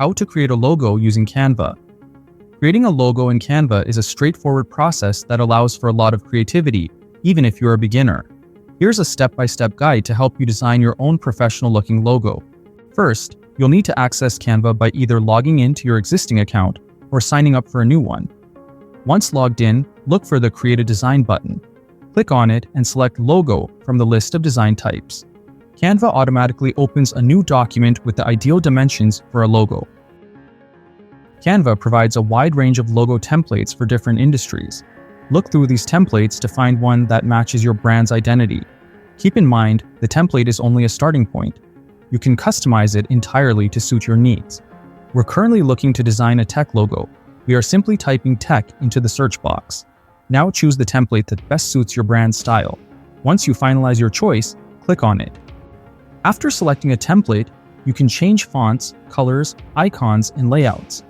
How to create a logo using Canva. Creating a logo in Canva is a straightforward process that allows for a lot of creativity, even if you're a beginner. Here's a step-by-step guide to help you design your own professional-looking logo. First, you'll need to access Canva by either logging into your existing account or signing up for a new one. Once logged in, look for the Create a Design button. Click on it and select Logo from the list of design types. Canva automatically opens a new document with the ideal dimensions for a logo. Canva provides a wide range of logo templates for different industries. Look through these templates to find one that matches your brand's identity. Keep in mind, the template is only a starting point. You can customize it entirely to suit your needs. We're currently looking to design a tech logo. We are simply typing tech into the search box. Now choose the template that best suits your brand's style. Once you finalize your choice, click on it. After selecting a template, you can change fonts, colors, icons, and layouts.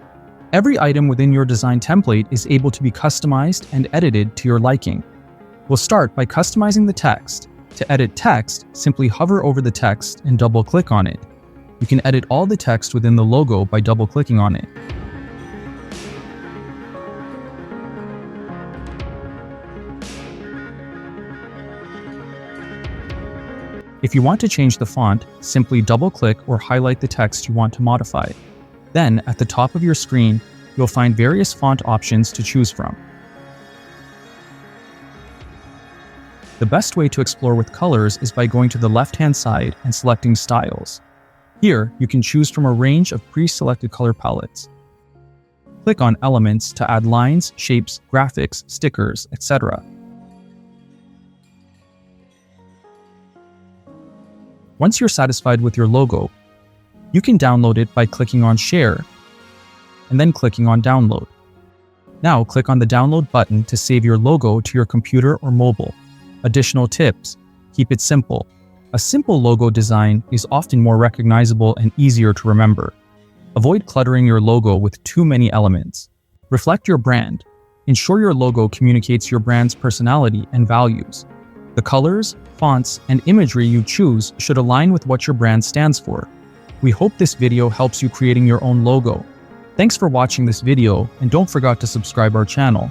Every item within your design template is able to be customized and edited to your liking. We'll start by customizing the text. To edit text, simply hover over the text and double-click on it. You can edit all the text within the logo by double-clicking on it. If you want to change the font, simply double-click or highlight the text you want to modify. Then, at the top of your screen, you'll find various font options to choose from. The best way to explore with colors is by going to the left-hand side and selecting Styles. Here, you can choose from a range of pre-selected color palettes. Click on Elements to add lines, shapes, graphics, stickers, etc. Once you're satisfied with your logo, you can download it by clicking on Share and then clicking on Download. Now click on the Download button to save your logo to your computer or mobile. Additional tips: keep it simple. A simple logo design is often more recognizable and easier to remember. Avoid cluttering your logo with too many elements. Reflect your brand. Ensure your logo communicates your brand's personality and values. The colors, fonts, and imagery you choose should align with what your brand stands for. We hope this video helps you creating your own logo. Thanks for watching this video, and don't forget to subscribe our channel.